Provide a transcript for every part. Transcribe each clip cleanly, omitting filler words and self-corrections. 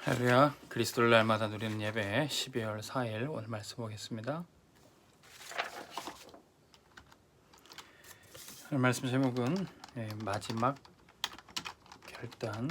할렐루야. 그리스도를 날마다 누리는 예배 12월 4일 오늘 말씀 보겠습니다. 오늘 말씀 제목은 마지막 결단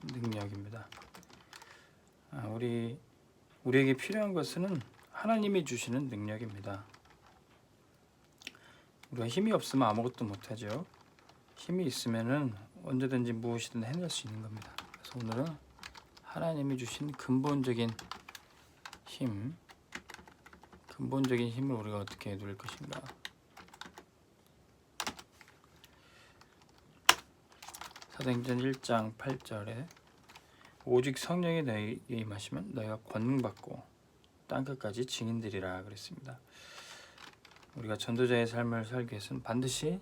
능력입니다. 우리에게 필요한 것은 하나님이 주시는 능력입니다. 우리가 힘이 없으면 아무것도 못하죠. 힘이 있으면은 언제든지 무엇이든 해낼 수 있는 겁니다. 그래서 오늘은 하나님이 주신 근본적인 힘을 우리가 어떻게 누릴 것인가. 사도행전 1장 8절에 오직 성령이 너희에게 임하시면 너희가 권능받고 땅끝까지 증인되리라 그랬습니다. 우리가 전도자의 삶을 살기 위해서는 반드시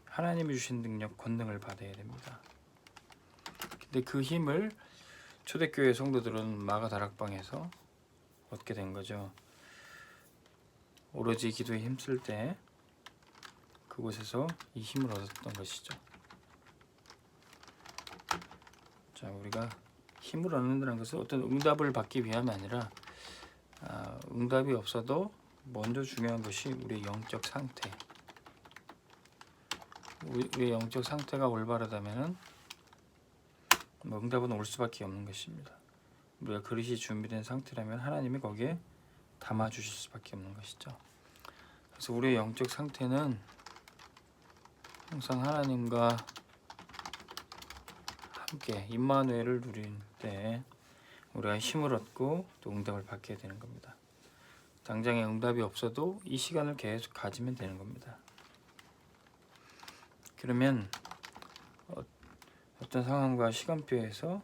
하나님이 주신 능력, 권능을 받아야 됩니다. 근데 그 힘을 초대교회 성도들은 마가 다락방에서 얻게 된 거죠. 오로지 기도에 힘쓸 때 그곳에서 이 힘을 얻었던 것이죠. 자, 우리가 힘을 얻는다는 것은 어떤 응답을 받기 위함이 아니라 응답이 없어도 먼저 중요한 것이 우리의 영적 상태. 우리의 영적 상태가 올바르다면은 응답은 올 수밖에 없는 것입니다. 우리가 그릇이 준비된 상태라면 하나님이 거기에 담아 주실 수밖에 없는 것이죠. 그래서 우리의 영적 상태는 항상 하나님과 함께 임마누엘을 누릴 때 우리가 힘을 얻고 또 응답을 받게 되는 겁니다. 당장에 응답이 없어도 이 시간을 계속 가지면 되는 겁니다. 그러면 어떤 상황과 시간표에서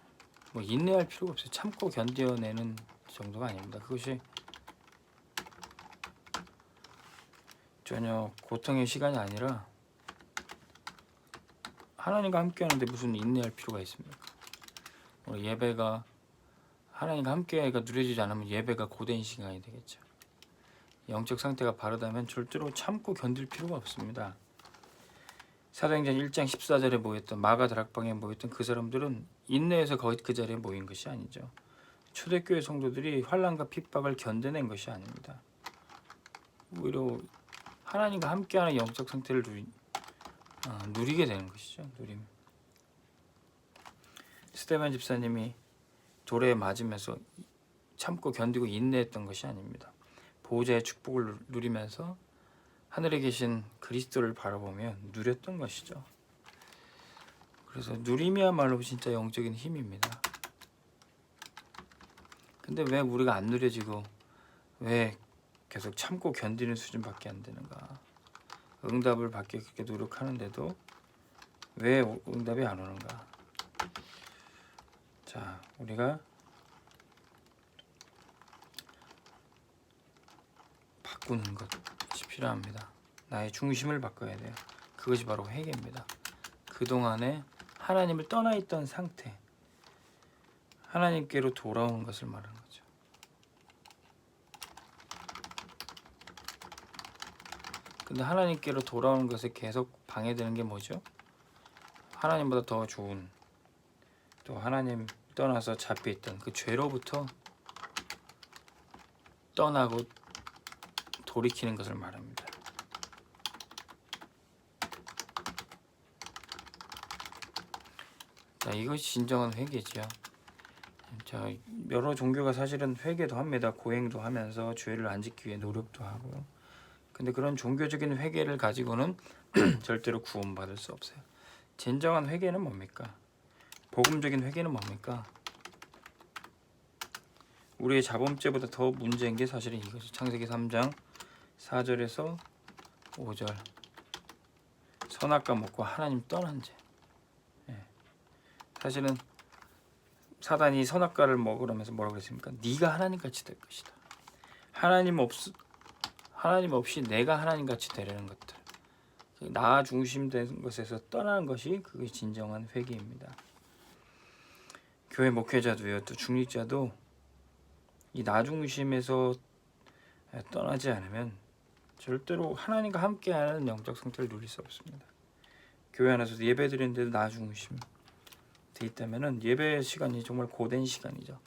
인내할 필요가 없어요. 참고 견뎌내는 정도가 아닙니다. 그것이 전혀 고통의 시간이 아니라 하나님과 함께 하는데 무슨 인내할 필요가 있습니까? 우리 예배가 하나님과 함께가 누려지지 않으면 예배가 고된 시간이 되겠죠. 영적 상태가 바르다면 절대로 참고 견딜 필요가 없습니다. 사도행전 1장 14절에 모였던 마가 다락방에 모였던 그 사람들은 인내해서 그 자리에 모인 것이 아니죠. 초대교회 성도들이 환난과 핍박을 견뎌낸 것이 아닙니다. 오히려 하나님과 함께하는 영적 상태를 누리게 되는 것이죠. 누림. 스데반 집사님이 돌에 맞으면서 참고 견디고 인내했던 것이 아닙니다. 보호자의 축복을 누리면서 하늘에 계신 그리스도를 바라보며 누렸던 것이죠. 그래서 누림이야말로 진짜 영적인 힘입니다. 근데 왜 우리가 안 누려지고 왜 계속 참고 견디는 수준밖에 안 되는가? 응답을 받기 그렇게 노력하는데도 왜 응답이 안 오는가? 자, 우리가 바꾸는 것이 필요합니다. 나의 중심을 바꿔야 돼요. 그것이 바로 회개입니다. 그동안에 하나님을 떠나 있던 상태, 하나님께로 돌아오는 것을 말하는 거죠. 근데 하나님께로 돌아오는 것에 계속 방해되는 게 뭐죠? 하나님보다 더 좋은, 또 하나님 떠나서 잡혀있던 그 죄로부터 떠나고 돌이키는 것을 말합니다. 자, 이것이 진정한 회개지요. 자, 여러 종교가 사실은 회개도 합니다. 고행도 하면서 죄를 안 짓기 위해 노력도 하고요. 근데 그런 종교적인 회개를 가지고는 절대로 구원받을 수 없어요. 진정한 회개는 뭡니까? 복음적인 회개는 뭡니까? 우리의 자범죄보다 더 문제인 게 사실은 이것이 창세기 3장 4절에서 5절 선악과 먹고 하나님 떠난 죄. 사실은 사단이 선악과를 먹으라면서 뭐라고 그랬습니까? 네가 하나님같이 될 것이다. 하나님 없이 내가 하나님같이 되려는 것들, 나 중심된 것에서 떠나는 것이 그게 진정한 회개입니다. 교회 목회자도요, 또 중직자도 이 나 중심에서 떠나지 않으면 절대로 하나님과 함께하는 영적 상태를 누릴 수 없습니다. 교회 안에서도 예배 드리는데도 나 중심, 돼 있다면은 예배 시간이 정말 고된 시간이죠.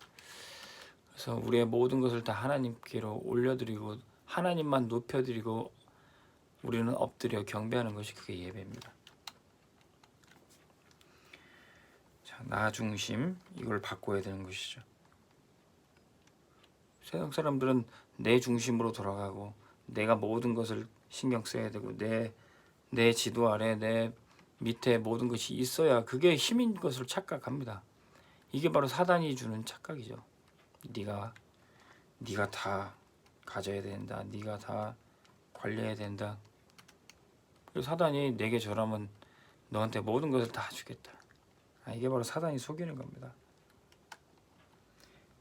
그래서 우리의 모든 것을 다 하나님께로 올려드리고 하나님만 높여드리고 우리는 엎드려 경배하는 것이 그게 예배입니다. 자, 나 중심 이걸 바꿔야 되는 것이죠. 세상 사람들은 내 중심으로 돌아가고 내가 모든 것을 신경 써야 되고 내 지도 아래 내 밑에 모든 것이 있어야 그게 힘인 것을 착각합니다. 이게 바로 사단이 주는 착각이죠. 네가 다 가져야 된다. 네가 다 관리해야 된다. 그래서 사단이 내게 절하면 너한테 모든 것을 다 주겠다. 이게 바로 사단이 속이는 겁니다.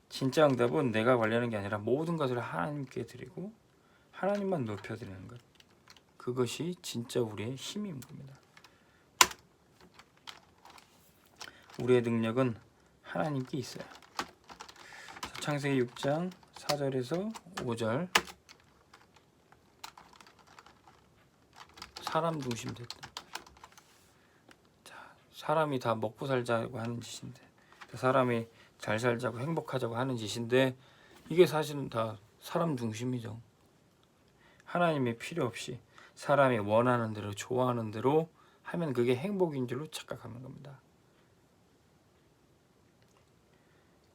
진짜 응답은 내가 관리하는 게 아니라 모든 것을 하나님께 드리고 하나님만 높여드리는 것. 그것이 진짜 우리의 힘인 겁니다. 우리의 능력은 하나님께 있어요. 창세기 6장 4절에서 5절. 사람 중심 됐다. 자, 사람이 다 먹고 살자고 하는 짓인데, 사람이 잘 살자고 행복하자고 하는 짓인데, 이게 사실은 다 사람 중심이죠. 하나님이 필요 없이 사람이 원하는 대로 좋아하는 대로 하면 그게 행복인 줄로 착각하는 겁니다.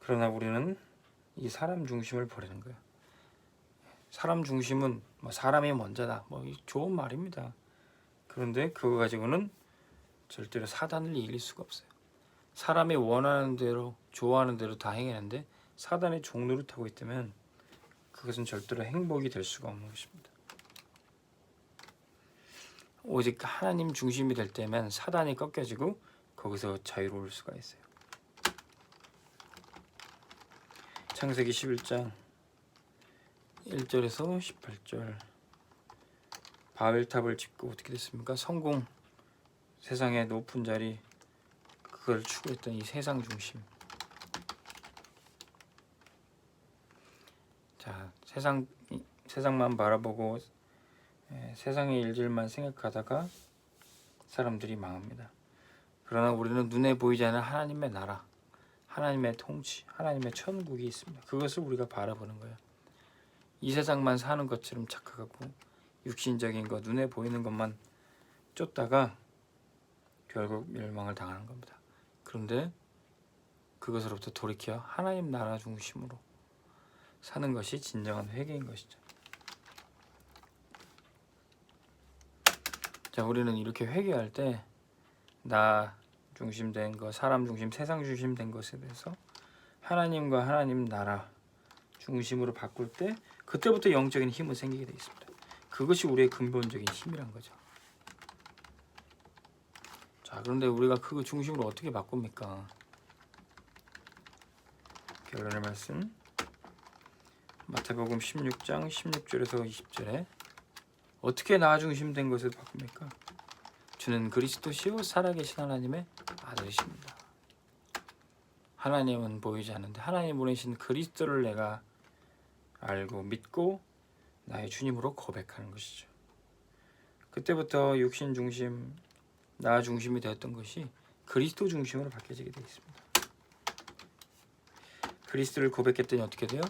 그러나 우리는 이 사람 중심을 버리는 거예요. 사람 중심은 뭐 사람이 먼저다, 뭐 좋은 말입니다. 그런데 그거 가지고는 절대로 사단을 이길 수가 없어요. 사람이 원하는 대로 좋아하는 대로 다 행하는데 사단의 종노릇하고 있다면 그것은 절대로 행복이 될 수가 없는 것입니다. 오직 하나님 중심이 될 때면 사단이 꺾여지고 거기서 자유로울 수가 있어요. 창세기 11장 1절에서 18절. 바벨탑을 짓고 어떻게 됐습니까? 성공, 세상의 높은 자리, 그걸 추구했던 이 세상 중심. 자, 세상만 바라보고 세상의 일들만 생각하다가 사람들이 망합니다. 그러나 우리는 눈에 보이지 않는 하나님의 나라, 하나님의 통치, 하나님의 천국이 있습니다. 그것을 우리가 바라보는 거예요. 이 세상만 사는 것처럼 착각하고 육신적인 것, 눈에 보이는 것만 쫓다가 결국 멸망을 당하는 겁니다. 그런데 그것으로부터 돌이켜 하나님 나라 중심으로 사는 것이 진정한 회개인 것이죠. 자, 우리는 이렇게 회개할 때 나 중심된 것, 사람 중심, 세상 중심된 것에 대해서 하나님과 하나님 나라 중심으로 바꿀 때 그때부터 영적인 힘은 생기게 되어 있습니다. 그것이 우리의 근본적인 힘이란 거죠. 자, 그런데 우리가 그 중심으로 어떻게 바꿉니까? 결론의 말씀 마태복음 16장 16절에서 20절에 어떻게 나 중심된 것을 바꿉니까? 주는 그리스도시요 살아계신 하나님의 아들이십니다. 하나님은 보이지 않는데 하나님 보내신 그리스도를 내가 알고 믿고 나의 주님으로 고백하는 것이죠. 그때부터 육신 중심, 나 중심이 되었던 것이 그리스도 중심으로 바뀌어지게 되어 있습니다. 그리스도를 고백했더니 어떻게 돼요?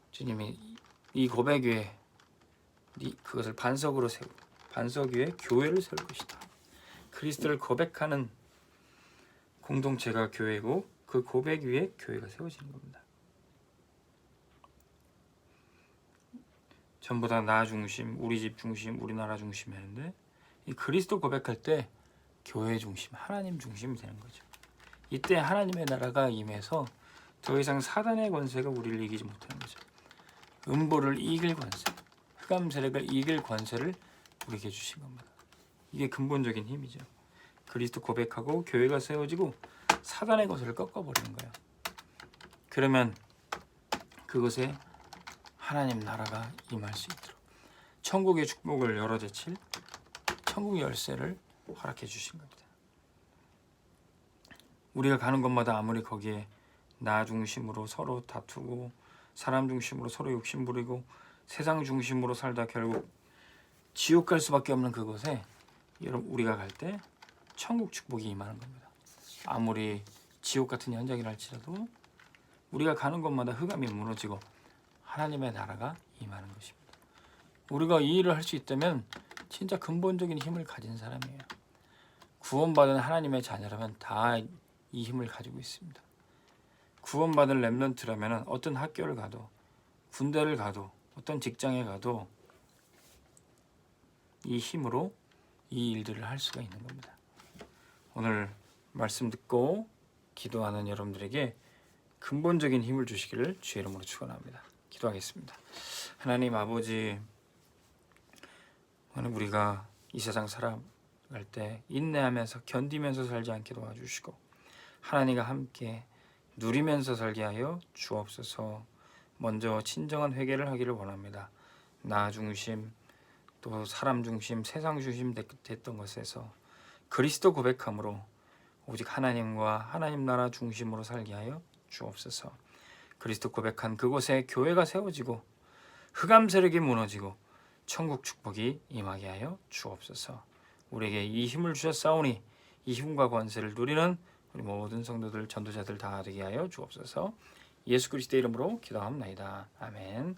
주님이 이 고백 위에 그것을 반석으로 세우고 반석 위에 교회를 세울 것이다. 그리스도를 고백하는 공동체가 교회고 그 고백 위에 교회가 세워지는 겁니다. 전부 다 나 중심, 우리 집 중심, 우리나라 중심이었는데 이 그리스도 고백할 때 교회 중심, 하나님 중심이 되는 거죠. 이때 하나님의 나라가 임해서 더 이상 사단의 권세가 우리를 이기지 못하는 거죠. 음보를 이길 권세, 흑암 세력을 이길 권세를 우리에게 주신 겁니다. 이게 근본적인 힘이죠. 그리스도 고백하고 교회가 세워지고 사단의 것을 꺾어버리는 거예요. 그러면 그것에 하나님 나라가 임할 수 있도록 천국의 축복을 열어제칠 천국 열쇠를 허락해 주신 겁니다. 우리가 가는 곳마다 아무리 거기에 나 중심으로 서로 다투고 사람 중심으로 서로 욕심 부리고 세상 중심으로 살다 결국 지옥 갈 수밖에 없는 그곳에 여러분 우리가 갈 때 천국 축복이 임하는 겁니다. 아무리 지옥 같은 현장이라 할지라도 우리가 가는 곳마다 흑암이 무너지고 하나님의 나라가 임하는 것입니다. 우리가 이 일을 할 수 있다면 진짜 근본적인 힘을 가진 사람이에요. 구원받은 하나님의 자녀라면 다 이 힘을 가지고 있습니다. 구원받은 렘넌트라면 어떤 학교를 가도 군대를 가도 어떤 직장에 가도 이 힘으로 이 일들을 할 수가 있는 겁니다. 오늘 말씀 듣고 기도하는 여러분들에게 근본적인 힘을 주시기를 주의 이름으로 축원합니다. 기도하겠습니다. 하나님 아버지, 오늘 우리가 이 세상 살아갈 때 인내하면서 견디면서 살지 않게 도와주시고 하나님과 함께 누리면서 살게 하여 주옵소서. 먼저 진정한 회개를 하기를 원합니다. 나 중심, 또 사람 중심, 세상 중심 됐던 것에서 그리스도 고백함으로 오직 하나님과 하나님 나라 중심으로 살게 하여 주옵소서. 그리스도 고백한 그곳에 교회가 세워지고 흑암 세력이 무너지고 천국 축복이 임하게 하여 주옵소서. 우리에게 이 힘을 주셨사오니 이 힘과 권세를 누리는 우리 모든 성도들 전도자들 다 되게 하여 주옵소서. 예수 그리스도의 이름으로 기도합니다. 아멘.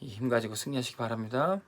이 힘 가지고 승리하시기 바랍니다.